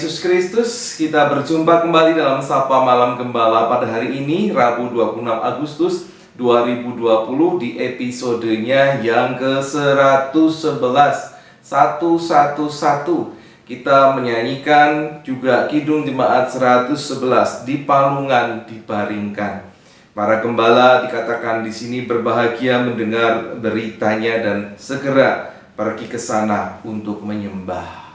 Yesus Kristus, kita berjumpa kembali dalam Sapa Malam Gembala pada hari ini, Rabu 26 Agustus 2020 di episodenya yang ke-111, 111. Kita menyanyikan juga Kidung Jemaat 111, di palungan dibaringkan. Para gembala dikatakan di sini berbahagia mendengar beritanya dan segera pergi ke sana untuk menyembah.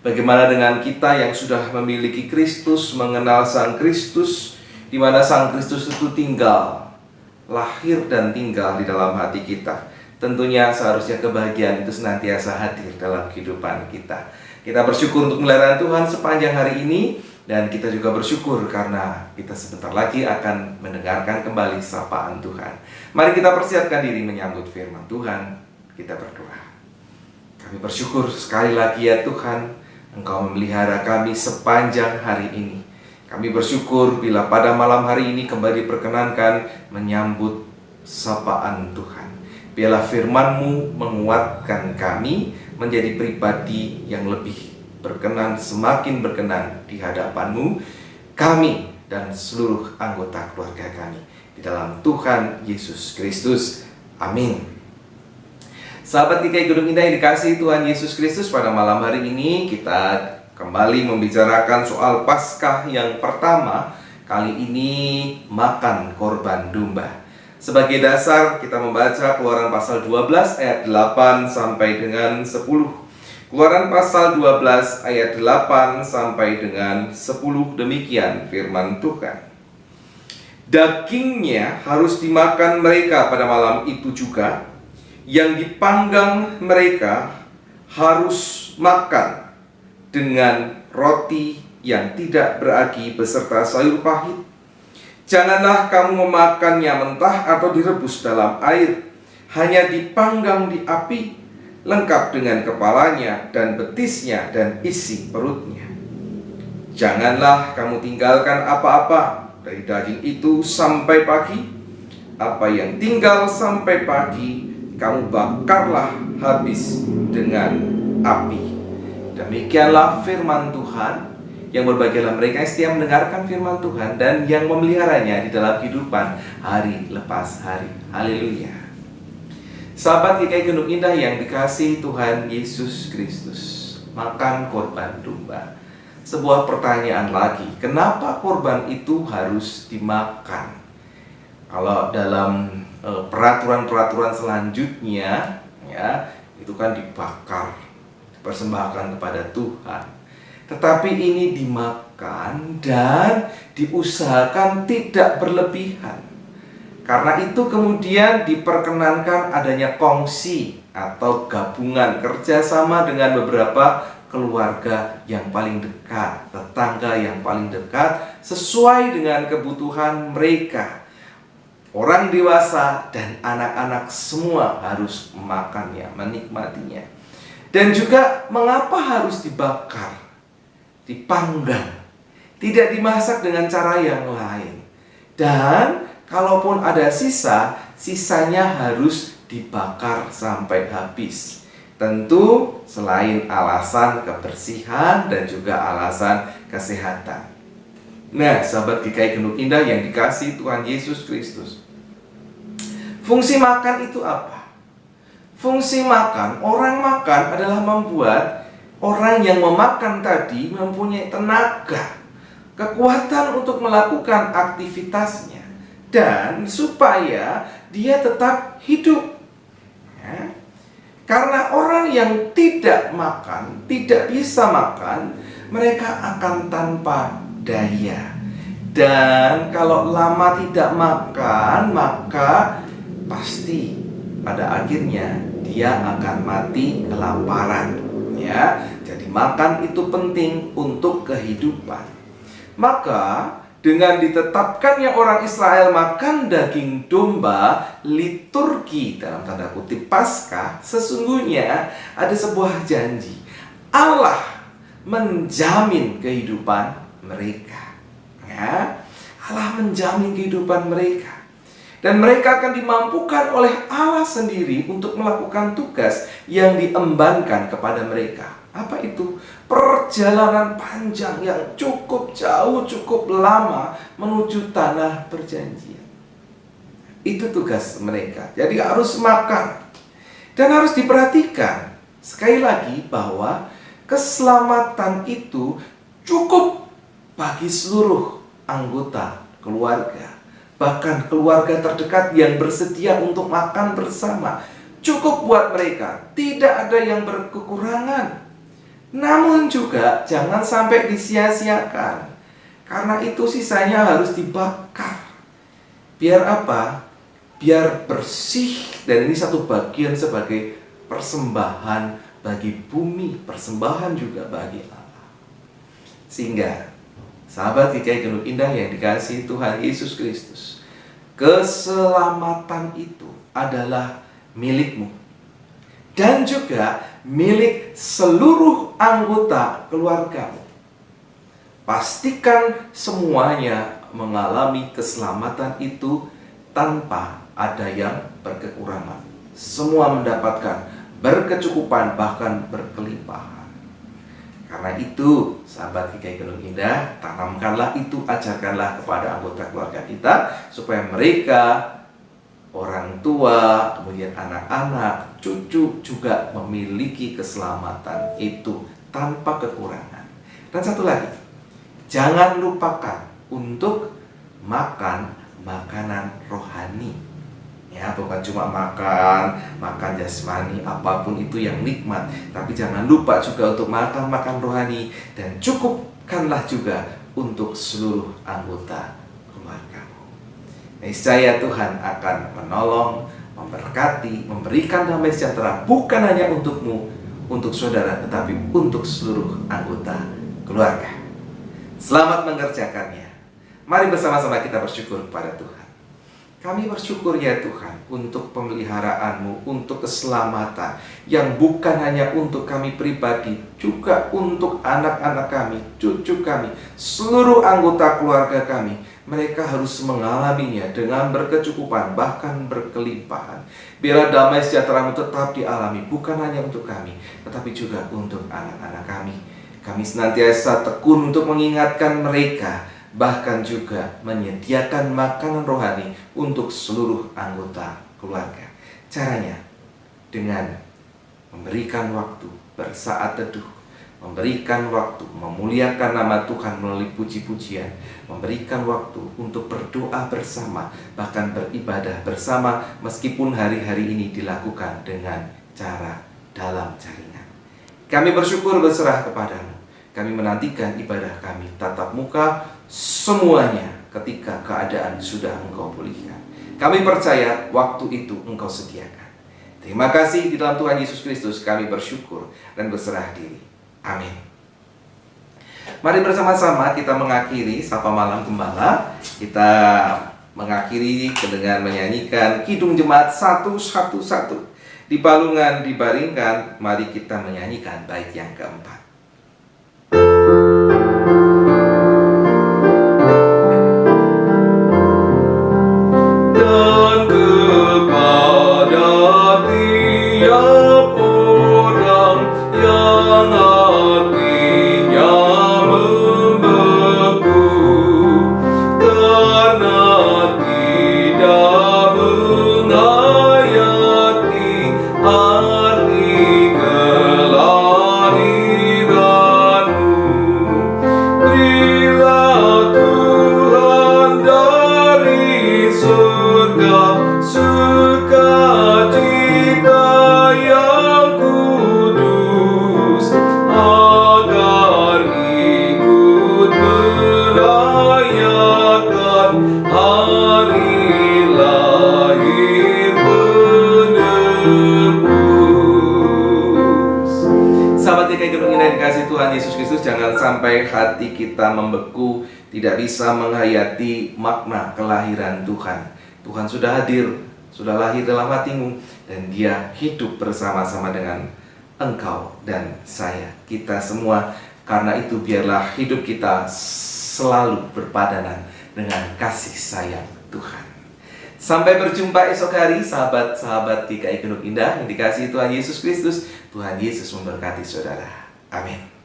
Bagaimana dengan kita yang sudah memiliki Kristus, mengenal Sang Kristus, di mana Sang Kristus itu tinggal, lahir dan tinggal di dalam hati kita. Tentunya seharusnya kebahagiaan itu senantiasa hadir dalam kehidupan kita. Kita bersyukur untuk pemeliharaan Tuhan sepanjang hari ini, dan kita juga bersyukur karena kita sebentar lagi akan mendengarkan kembali sapaan Tuhan. Mari kita persiapkan diri menyambut firman Tuhan. Kita berdoa. Kami bersyukur sekali lagi ya Tuhan, Engkau memelihara kami sepanjang hari ini. Kami bersyukur bila pada malam hari ini kembali perkenankan menyambut sapaan Tuhan. Biarlah firman-Mu menguatkan kami menjadi pribadi yang lebih berkenan, semakin berkenan di hadapan-Mu, kami dan seluruh anggota keluarga kami. Di dalam Tuhan Yesus Kristus. Amin. Sahabat GKI Gedung Indah yang dikasihi Tuhan Yesus Kristus, pada malam hari ini kita kembali membicarakan soal Paskah yang pertama. Kali ini makan korban domba. Sebagai dasar kita membaca Keluaran pasal 12 ayat 8 sampai dengan 10. Keluaran pasal 12 ayat 8 sampai dengan 10, demikian firman Tuhan. Dagingnya harus dimakan mereka pada malam itu juga. Yang dipanggang mereka harus makan dengan roti yang tidak beragi beserta sayur pahit. Janganlah kamu memakannya mentah atau direbus dalam air, hanya dipanggang di api, lengkap dengan kepalanya dan betisnya dan isi perutnya. Janganlah kamu tinggalkan apa-apa dari daging itu sampai pagi. Apa yang tinggal sampai pagi kamu bakarlah habis dengan api. Demikianlah firman Tuhan. Yang berbahagialah mereka yang setia mendengarkan firman Tuhan dan yang memeliharanya di dalam kehidupan hari lepas hari. Haleluya. Sahabat GKI Gedung Indah yang dikasihi Tuhan Yesus Kristus, makan korban domba. Sebuah pertanyaan lagi, kenapa korban itu harus dimakan? Kalau dalam peraturan-peraturan selanjutnya, ya, itu kan dibakar, dipersembahkan kepada Tuhan. Tetapi ini dimakan dan diusahakan tidak berlebihan. Karena itu kemudian diperkenankan adanya kongsi atau gabungan kerjasama dengan beberapa keluarga yang paling dekat, tetangga yang paling dekat, sesuai dengan kebutuhan mereka. Orang dewasa dan anak-anak semua harus memakannya, menikmatinya. Dan juga mengapa harus dibakar, dipanggang, tidak dimasak dengan cara yang lain. Dan kalaupun ada sisa, sisanya harus dibakar sampai habis. Tentu selain alasan kebersihan dan juga alasan kesehatan. Nah, sahabat GKI Gedung Indah yang dikasihi Tuhan Yesus Kristus, fungsi makan itu apa? Fungsi makan, orang makan adalah membuat orang yang memakan tadi mempunyai tenaga, kekuatan untuk melakukan aktivitasnya, dan supaya dia tetap hidup. Ya. Karena orang yang tidak makan, tidak bisa makan, mereka akan tanpa daya. Dan kalau lama tidak makan, maka pasti pada akhirnya dia akan mati kelaparan. Ya, jadi makan itu penting untuk kehidupan. Maka dengan ditetapkannya orang Israel makan daging domba, liturgi dalam tanda kutip Paskah, sesungguhnya ada sebuah janji. Allah menjamin kehidupan mereka. Ya, Allah menjamin kehidupan mereka. Dan mereka akan dimampukan oleh Allah sendiri untuk melakukan tugas yang diembankan kepada mereka. Apa itu? Perjalanan panjang yang cukup jauh, cukup lama menuju tanah perjanjian. Itu tugas mereka. Jadi harus makan. Dan harus diperhatikan sekali lagi bahwa keselamatan itu cukup bagi seluruh anggota keluarga. Bahkan keluarga terdekat yang bersedia untuk makan bersama. Cukup buat mereka. Tidak ada yang berkekurangan. Namun juga jangan sampai disia-siakan. Karena itu sisanya harus dibakar. Biar apa? Biar bersih. Dan ini satu bagian sebagai persembahan bagi bumi. Persembahan juga bagi Allah. Sehingga sahabat GKI Gunung Indah yang dikasihi Tuhan Yesus Kristus, keselamatan itu adalah milikmu dan juga milik seluruh anggota keluargamu. Pastikan semuanya mengalami keselamatan itu tanpa ada yang berkekurangan. Semua mendapatkan berkecukupan, bahkan berkelimpahan. Karena itu, sahabat GKI Gunung Indah, tanamkanlah itu, ajarkanlah kepada anggota keluarga kita, supaya mereka, orang tua, kemudian anak-anak, cucu juga memiliki keselamatan itu tanpa kekurangan. Dan satu lagi, jangan lupakan untuk makan makanan rohani. Ya, bukan cuma makan jasmani, apapun itu yang nikmat. Tapi jangan lupa juga untuk makan rohani. Dan cukupkanlah juga untuk seluruh anggota keluargamu. Niscaya Tuhan akan menolong, memberkati, memberikan damai sejahtera. Bukan hanya untukmu, untuk saudara, tetapi untuk seluruh anggota keluarga. Selamat mengerjakannya. Mari bersama-sama kita bersyukur kepada Tuhan. Kami bersyukur ya Tuhan untuk pemeliharaanmu, untuk keselamatan yang bukan hanya untuk kami pribadi, juga untuk anak-anak kami, cucu kami, seluruh anggota keluarga kami. Mereka harus mengalaminya dengan berkecukupan, bahkan berkelimpahan. Biarlah damai sejahtera-Mu tetap dialami, bukan hanya untuk kami, tetapi juga untuk anak-anak kami. Kami senantiasa tekun untuk mengingatkan mereka, bahkan juga menyediakan makanan rohani untuk seluruh anggota keluarga. Caranya dengan memberikan waktu bersaat teduh, memberikan waktu memuliakan nama Tuhan melalui puji-pujian, memberikan waktu untuk berdoa bersama, bahkan beribadah bersama, meskipun hari-hari ini dilakukan dengan cara dalam jaringan. Kami bersyukur berserah kepadamu. Kami menantikan ibadah kami tatap muka semuanya ketika keadaan sudah Engkau pulihkan. Kami percaya waktu itu Engkau sediakan. Terima kasih di dalam Tuhan Yesus Kristus kami bersyukur dan berserah diri. Amin. Mari bersama-sama kita mengakhiri Sapa Malam Gembala. Kita mengakhiri dengan menyanyikan Kidung Jemaat 111. Di balungan dibaringkan, mari kita menyanyikan bait yang keempat. Jangan sampai hati kita membeku, tidak bisa menghayati makna kelahiran Tuhan. Tuhan sudah hadir, sudah lahir dalam hatimu, dan Dia hidup bersama-sama dengan engkau dan saya, kita semua. Karena itu biarlah hidup kita selalu berpadanan dengan kasih sayang Tuhan. Sampai berjumpa esok hari, sahabat-sahabat GKI Gunung Indah yang dikasihi Tuhan Yesus Kristus. Tuhan Yesus memberkati saudara. Amin.